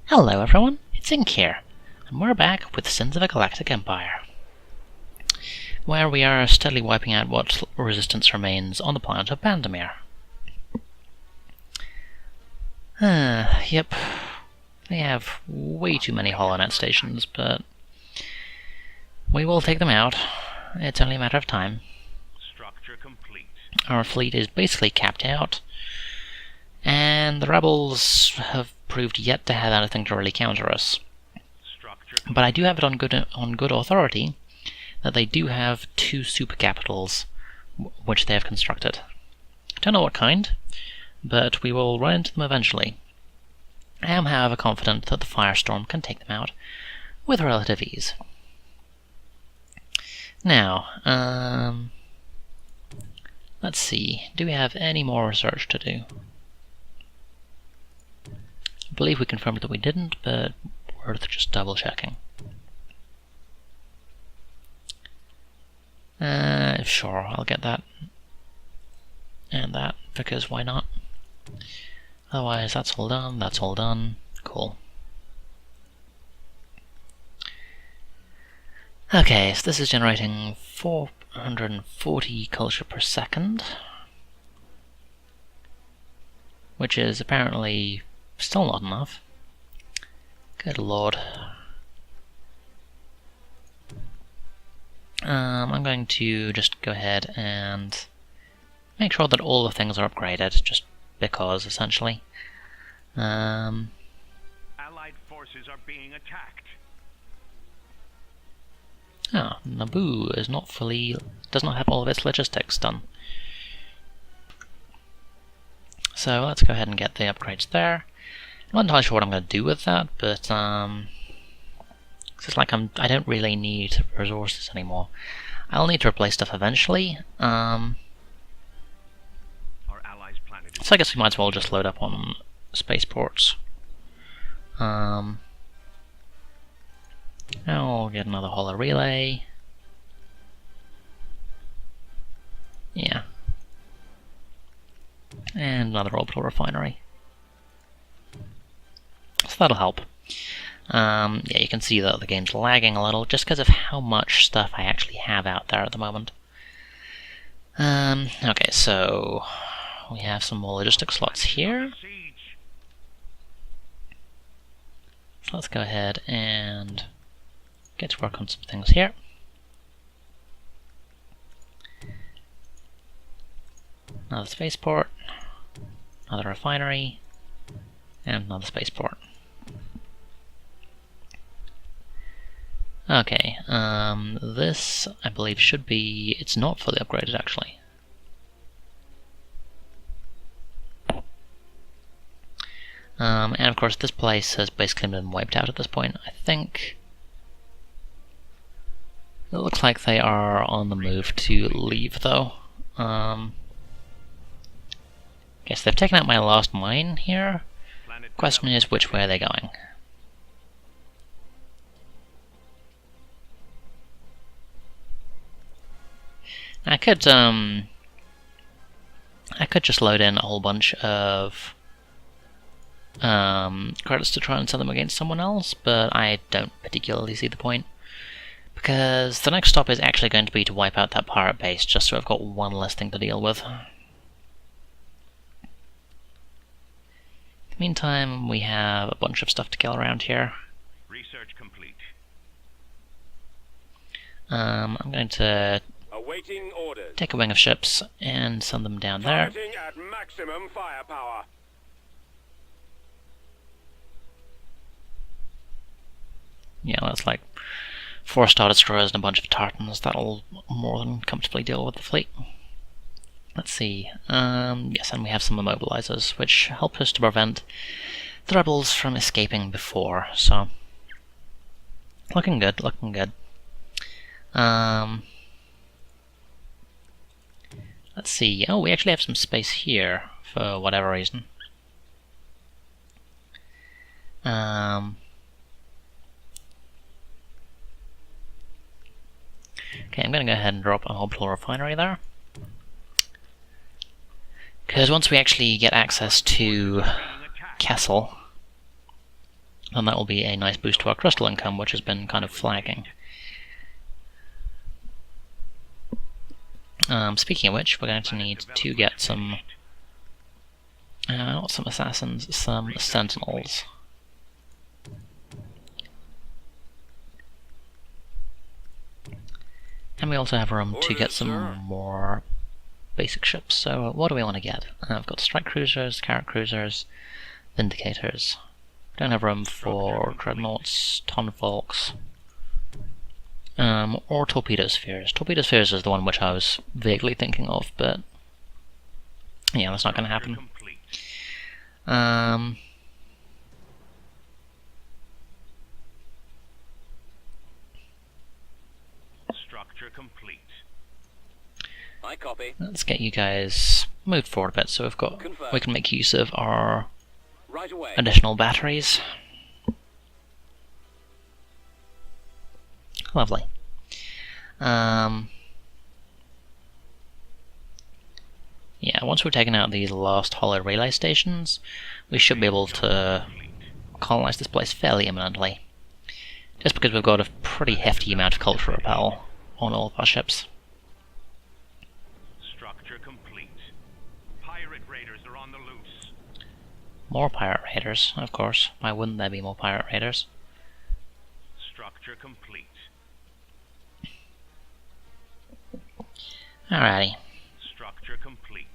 Hello everyone, it's Inque here, and we're back with Sins of a Galactic Empire, where we are steadily wiping out what resistance remains on the planet of Bandamere. Yep, they have way too many HoloNet stations, but we will take them out. It's only a matter of time. Structure complete. Our fleet is basically capped out, and the rebels have proved yet to have anything to really counter us. But I do have it on good authority that they do have two super capitals which they have constructed. Don't know what kind, but we will run into them eventually. I am, however, confident that the Firestorm can take them out with relative ease. Now, let's see, do we have any more research to do? I believe we confirmed that we didn't, but worth just double checking. Sure, I'll get that. And that, because why not? Otherwise, that's all done, cool. Okay, so this is generating 440 culture per second, which is apparently still not enough. Good lord. I'm going to just go ahead and make sure that all the things are upgraded, just because, essentially. Allied forces are being attacked. Oh, Naboo is does not have all of its logistics done. So let's go ahead and get the upgrades there. I'm not entirely sure what I'm going to do with that, but it's like I don't really need resources anymore. I'll need to replace stuff eventually. Our allies' planet is So I guess we might as well just load up on spaceports. I'll get another holo relay. Yeah. And another orbital refinery. So that'll help. Yeah, you can see that the game's lagging a little just because of how much stuff I actually have out there at the moment. Okay, so we have some more logistic slots here. siege. So let's go ahead and get to work on some things here. Another spaceport, another refinery, and another spaceport. Okay, this, I believe, should be... it's not fully upgraded, actually. And of course, this place has basically been wiped out at this point. I think... it looks like they are on the move to leave, though. Guess they've taken out my last mine here. Question is, which way are they going? I could just load in a whole bunch of credits to try and send them against someone else, but I don't particularly see the point, because the next stop is actually going to be to wipe out that pirate base, just so I've got one less thing to deal with. In the meantime, we have a bunch of stuff to kill around here. Research complete. I'm going to Awaiting orders. take a wing of ships and send them down there. Targeting at maximum firepower. Yeah, that's like 4 Star Destroyers and a bunch of Tartans. That'll more than comfortably deal with the fleet. Let's see. Yes, and we have some immobilizers, which help us to prevent the rebels from escaping before, so... looking good, looking good. Let's see. Oh, we actually have some space here, for whatever reason. Okay, I'm going to go ahead and drop a orbital refinery there. Because once we actually get access to Castle, then that will be a nice boost to our crystal income, which has been kind of flagging. Speaking of which, we're going to need to get some, not some assassins, some sentinels. And we also have room to get some more basic ships. So what do we want to get? I've got strike cruisers, carrot cruisers, vindicators. Don't have room for dreadnoughts, tonfolks, or torpedo spheres. Torpedo spheres is the one which I was vaguely thinking of, but yeah, that's not going to happen. Structure complete. I copy. Let's get you guys moved forward a bit, so we can make use of our Right away. additional batteries. Lovely. Yeah, once we've taken out these last hollow relay stations, we should be able to colonize this place fairly imminently. Just because we've got a pretty hefty amount of culture repel on all of our ships. Structure complete. Pirate raiders are on the loose. More pirate raiders, of course. Why wouldn't there be more pirate raiders? Structure complete. Alrighty. Structure complete.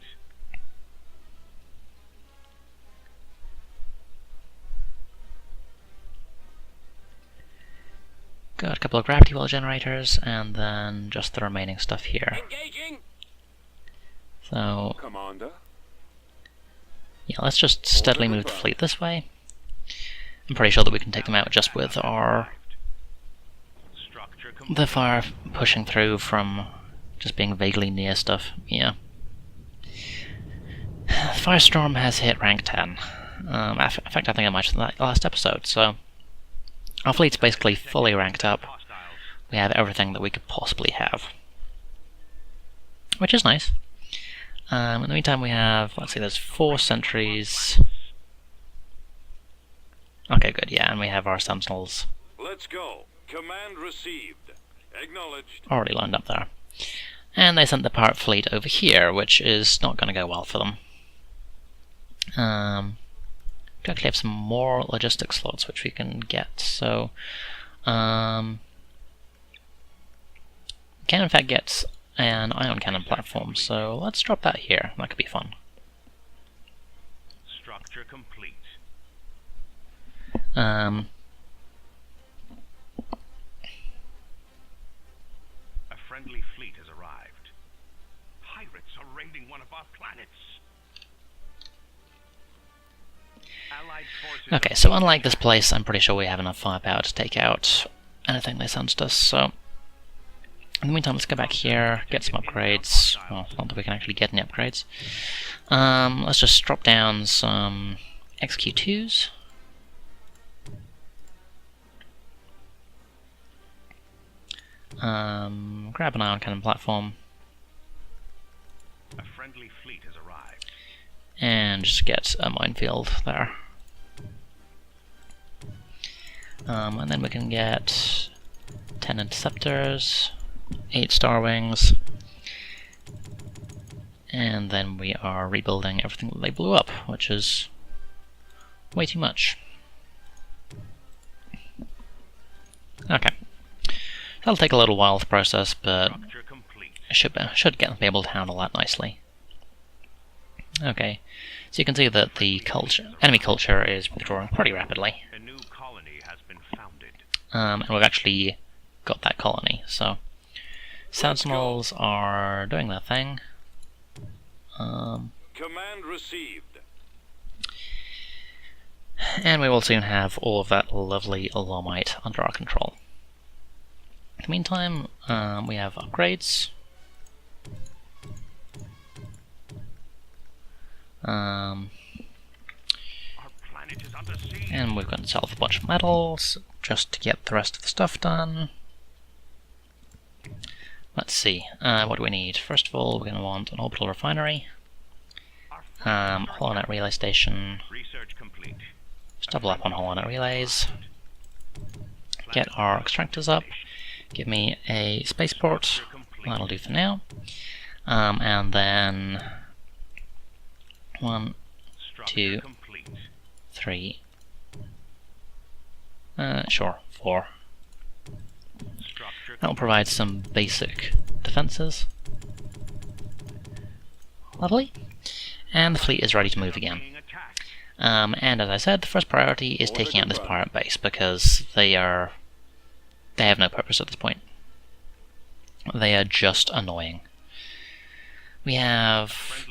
Got a couple of gravity well generators, and then just the remaining stuff here. Engaging. So, Commander. yeah, let's just steadily move the fleet this way. I'm pretty sure that we can take them out just with our Structure complete. the fire pushing through from just being vaguely near stuff. Yeah. Firestorm has hit rank 10. In fact, I think I mentioned that last episode, so our fleet's basically fully ranked up. We have everything that we could possibly have, which is nice. In the meantime, we have, let's see, there's 4 sentries. Okay, good, yeah, and we have our sentinels Let's go. Command received. Acknowledged. already lined up there. And they sent the pirate fleet over here, which is not going to go well for them. We actually have some more logistics slots which we can get, so we can in fact get an ion cannon platform, so let's drop that here. That could be fun. Structure complete. Um, A friendly fleet has arrived. Pirates are raiding one of our planets. Allied forces okay, so unlike this place, I'm pretty sure we have enough firepower to take out anything they sent us, so in the meantime, let's go back here, get some upgrades. Well, not that we can actually get any upgrades. Let's just drop down some XQ2s. Grab an ion cannon platform, A friendly fleet has arrived. and just get a minefield there. And then we can get 10 interceptors, 8 star wings, and then we are rebuilding everything that they blew up, which is way too much. Okay. That'll take a little while to process, but Structure complete. I should be able to handle that nicely. Okay, so you can see that the enemy culture is withdrawing pretty rapidly, A new colony has been founded. and we've actually got that colony. So sentinels are doing their thing. Command received. And we will soon have all of that lovely Lomite under our control. In the meantime, we have upgrades. Our planet is under siege. And we're going to sell off a bunch of metals just to get the rest of the stuff done. Let's see, what do we need? First of all, we're going to want an orbital refinery, Our holonet relay station, research complete. Just double up on Holonet relays. Get our extractors up. Give me a spaceport. That'll do for now. And then 1, 2, 3. Sure, 4. That will provide some basic defenses. Lovely. And the fleet is ready to move again. And as I said, the first priority is taking out this pirate base, because they have no purpose at this point. They are just annoying. We have,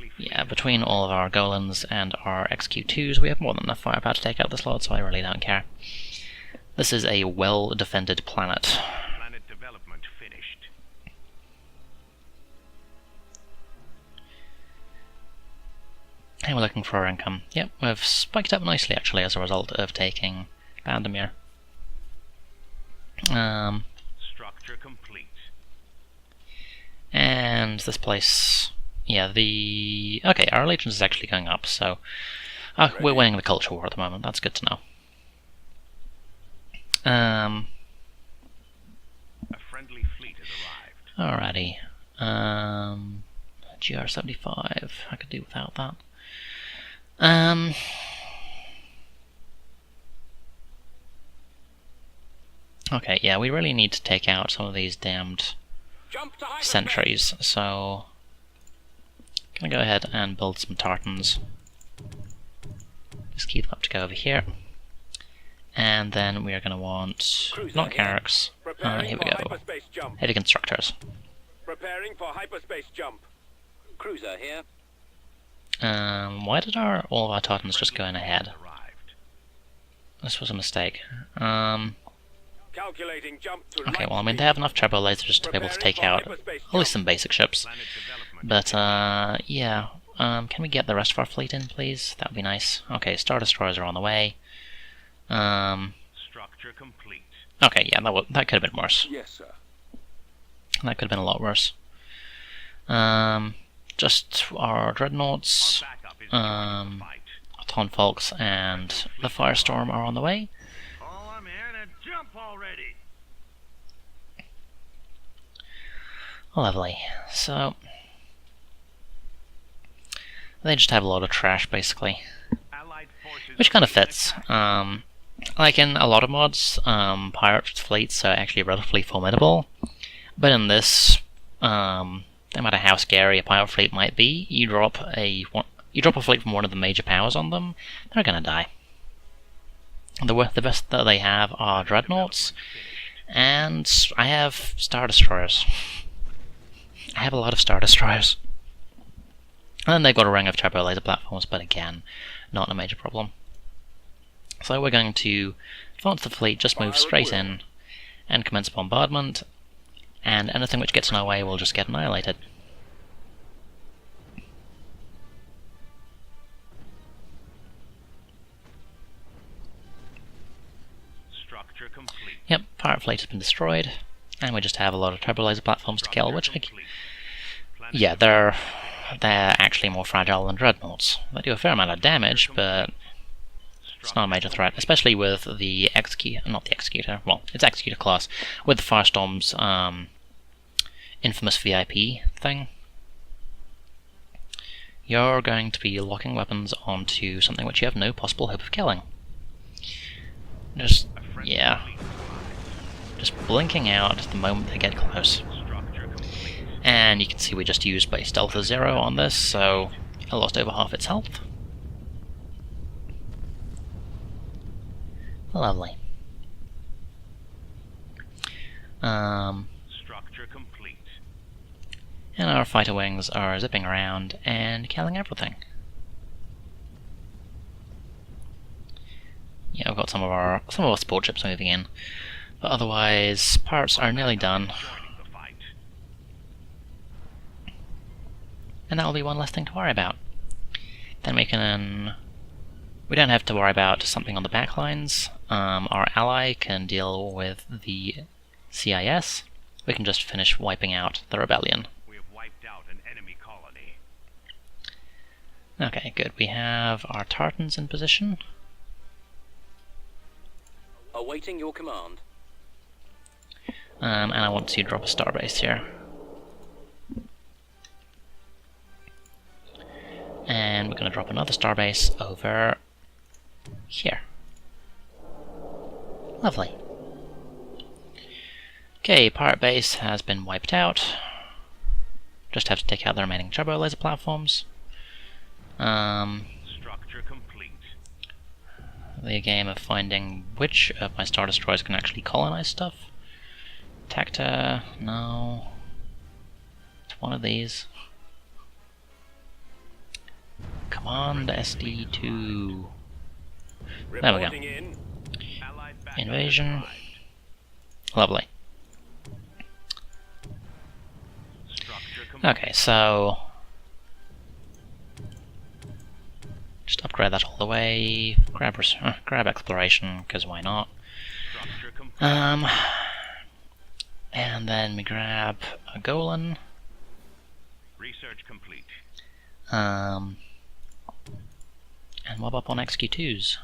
between all of our Golans and our XQ2s, we have more than enough firepower to take out this lot, so I really don't care. This is a well-defended planet. Planet development finished. And we're looking for our income. Yep, we've spiked up nicely actually as a result of taking Vandermeer. Structure complete. And this place, okay, our allegiance is actually going up, so we're winning the culture war at the moment. That's good to know. A friendly fleet has arrived. Alrighty. GR75. I could do without that. Okay, yeah, we really need to take out some of these damned sentries, so gonna go ahead and build some tartans. Just keep them up to go over here. And then we are gonna want not carracks. Here we go. Heavy constructors. Preparing for hyperspace jump. Cruiser here. Why did all of our tartans just go in ahead? This was a mistake. Calculating jump to Okay, well, I mean, they have enough turbo lasers to be able to take out at least some basic ships. But, yeah. Can we get the rest of our fleet in, please? That would be nice. Okay, Star Destroyers are on the way. Structure complete. Okay, yeah, that could have been worse. Yes, sir. That could have been a lot worse. Just our dreadnoughts, Tonfolks, and the Firestorm are on the way. Oh, I'm hearing a jump already. Lovely. So they just have a lot of trash, basically, which kind of fits. Like in a lot of mods, pirate fleets are actually relatively formidable, but in this, no matter how scary a pirate fleet might be, you drop a fleet from one of the major powers on them, they're gonna die. The best that they have are dreadnoughts, and I have Star Destroyers. I have a lot of Star Destroyers. And they've got a ring of turbo laser platforms, but again, not a major problem. So we're going to advance the fleet, just move straight in, and commence bombardment, and anything which gets in our way will just get annihilated. Structure complete. Yep, pirate fleet has been destroyed, and we just have a lot of turbo laser platforms to kill, which, yeah, they're actually more fragile than dreadnoughts. They do a fair amount of damage, but it's not a major threat, especially with the Executor, well, it's Executor class, with the Firestorm's infamous VIP thing. You're going to be locking weapons onto something which you have no possible hope of killing. Just blinking out the moment they get close. And you can see we just used base Delta 0 on this, so it lost over half its health. Lovely. Structure complete. And our fighter wings are zipping around and killing everything. Yeah, we've got some of our support ships moving in, but otherwise, pirates are nearly done. And that'll be one less thing to worry about. Then we don't have to worry about something on the back lines. Our ally can deal with the CIS. We can just finish wiping out the rebellion. We have wiped out an enemy colony. Okay, good. We have our tartans in position. Awaiting your command. And I want to drop a starbase here. And we're going to drop another starbase over here. Lovely. Okay, pirate base has been wiped out. Just have to take out the remaining turbo laser platforms. Structure complete. The game of finding which of my Star Destroyers can actually colonize stuff. Tacta, no. It's one of these. Command SD2. There we go. Reporting in. Allied backup Invasion. arrived. Lovely. Structure complete. Okay, so just upgrade that all the way. Grab exploration, because why not? Structure complete. And then we grab a Golan. Research complete. And mob up on XQ2s.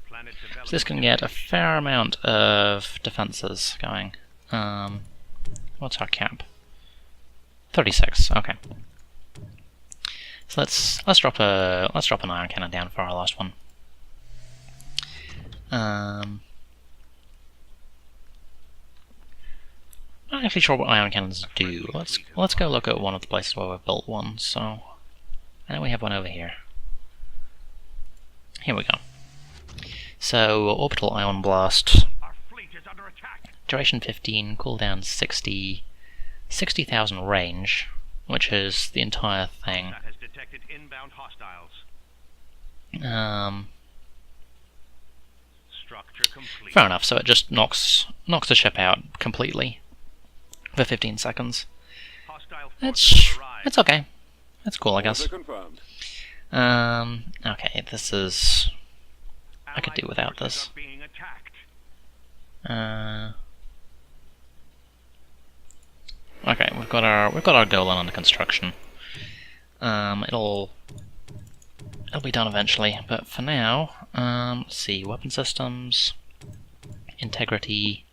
Planet So this can get a fair amount of defenses going. What's our cap? 36. Okay. So let's drop an ion cannon down for our last one. Not actually sure what ion cannons do. Let's go look at one of the places where we've built one. So I know we have one over here. Here we go. So orbital ion blast. Our fleet is under attack. Duration 15, cooldown 60, 60,000 range, which is the entire thing. That has detected inbound hostiles. Structure complete. Fair enough, so it just knocks the ship out completely for 15 seconds. Hostile forces have arrived. It's okay. It's cool, I guess. Order confirmed. Okay, this is... I could do Allied without forces this. are being attacked. Okay, we've got our Golan under construction. It'll be done eventually, but for now, let's see, weapon systems, integrity,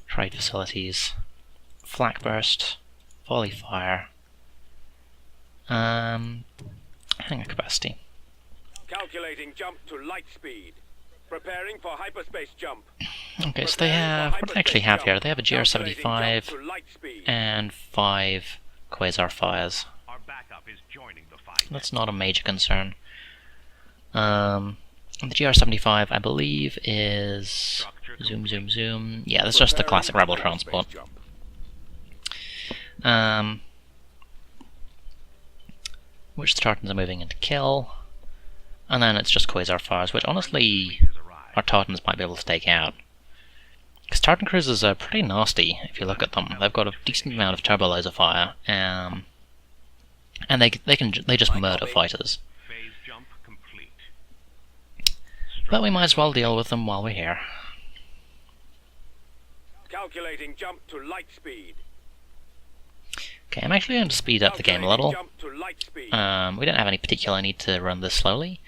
trade facilities, flak burst, volley fire, hangar capacity. Calculating jump to light speed. Preparing for hyperspace jump. Okay, so they have, what do they actually have here? They have a Calculating GR75 jump to light speed. and 5 quasar fires. Our backup is joining the fight. That's not a major concern. The GR75, I believe, is... Structure Zoom. Yeah, that's just the classic Rebel Preparing for transport. hyperspace jump. Which the Tartans are moving into kill. And then it's just quasar fires, which honestly Fleet has arrived. our Tartans might be able to take out. Because Tartan cruisers are pretty nasty if you look at them. They've got a decent amount of turbo laser fire, and they just murder fighters. Phase jump complete. But we might as well deal with them while we're here. Calculating jump to light speed. Okay, I'm actually going to speed up the game a little. Jump to light speed. We don't have any particular need to run this slowly.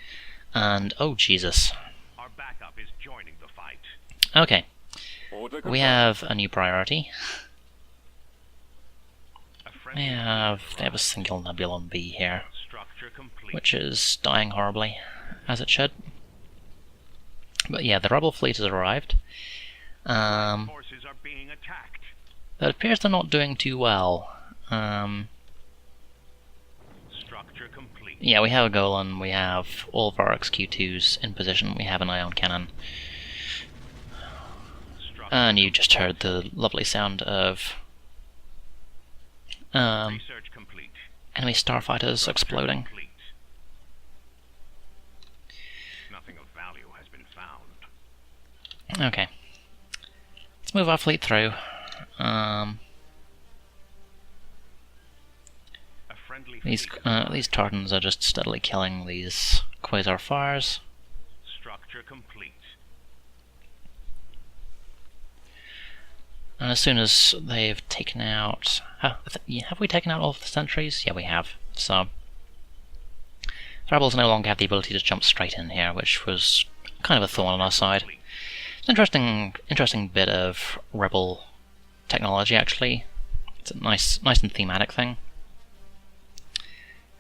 And, oh Jesus. Our backup is joining the fight. Okay, Order we confirmed. have a new priority. A friendly They have a single Nebulon B here, structure complete. which is dying horribly, as it should. But yeah, the Rebel fleet has arrived. Forces are being attacked. It appears they're not doing too well. Structure complete. Yeah, we have a Golan, we have all of our XQ2s in position, we have an ion cannon. Structure And you just heard the lovely sound of research complete. enemy starfighters Structure exploding. complete. Nothing of value has been found. Okay. Let's move our fleet through. A friendly These fleet has arrived. these Tartans are just steadily killing these quasar fires. Structure complete. And as soon as they've taken out... have we taken out all of the sentries? Yeah, we have. So The rebels no longer have the ability to jump straight in here, which was kind of a thorn on our side. It's an interesting bit of rebel technology, actually. It's a nice and thematic thing.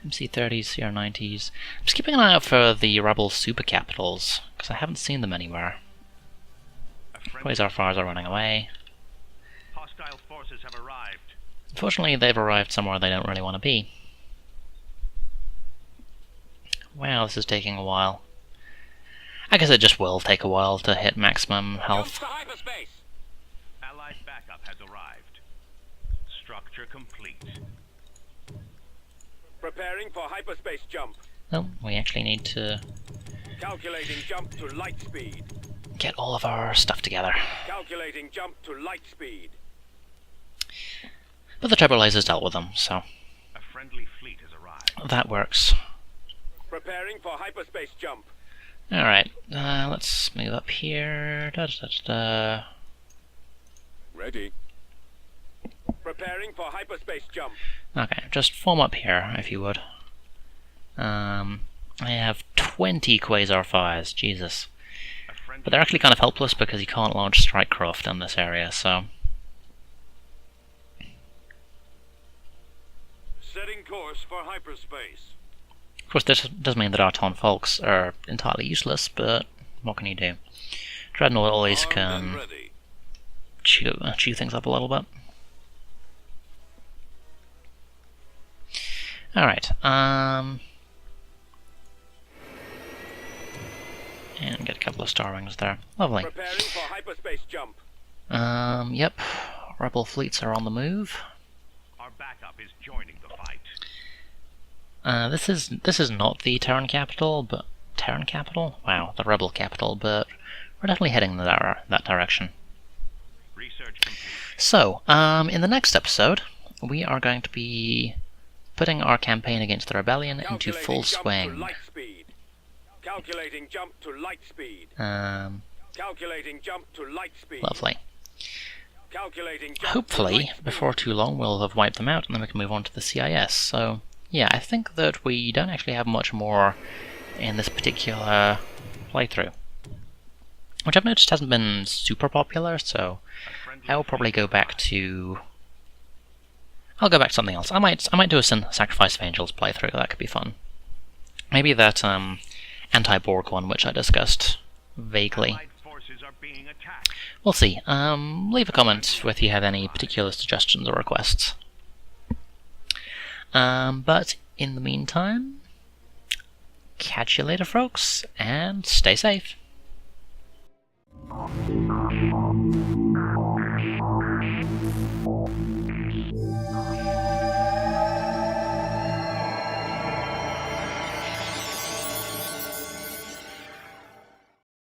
MC30s, CR90s. I'm just keeping an eye out for the rebel super capitals, because I haven't seen them anywhere. Quasar fires are running away. Hostile forces have arrived. Unfortunately, they've arrived somewhere they don't really want to be. Wow, this is taking a while. I guess it just will take a while to hit maximum Jump health. to hyperspace. Allied backup has arrived. Structure complete. Preparing for hyperspace jump. Oh, we actually need to Calculating jump to light speed. get all of our stuff together. Calculating jump to light speed. But the Trailblazers dealt with them, so A friendly fleet has arrived. that works. Preparing for hyperspace jump. Alright, let's move up here. Ready. Preparing for hyperspace jump. Okay, just form up here, if you would. I have 20 Quasar fires, Jesus. A friendly But they're actually kind of helpless because you can't launch Strikecraft in this area, so... Setting course for hyperspace. Of course, this does mean that our Ton Folks are entirely useless, but what can you do? Dreadnought always can Ready. chew things up a little bit. Alright, and get a couple of Star Wings there. Lovely. Preparing for hyperspace jump. Yep. Rebel fleets are on the move. Our backup is joining the fight. This is not the Terran capital, but Terran capital? Wow, the Rebel capital, but we're definitely heading in that direction. Research complete. So, in the next episode, we are going to be putting our campaign against the rebellion into Calculating full jump to swing. light speed. Calculating jump to light speed. Calculating jump to light speed. Lovely. Calculating jump to Hopefully, light speed. before too long, we'll have wiped them out, and then we can move on to the CIS. So, yeah, I think that we don't actually have much more in this particular playthrough, which I've noticed hasn't been super popular. So, I will probably go back to... I'll go back to something else. I might do a Sacrifice of Angels playthrough. That could be fun. Maybe that anti-Borg one, which I discussed vaguely. Allied forces are being attacked. We'll see. Leave a comment if you have any particular suggestions or requests. But in the meantime, catch you later, folks, and stay safe.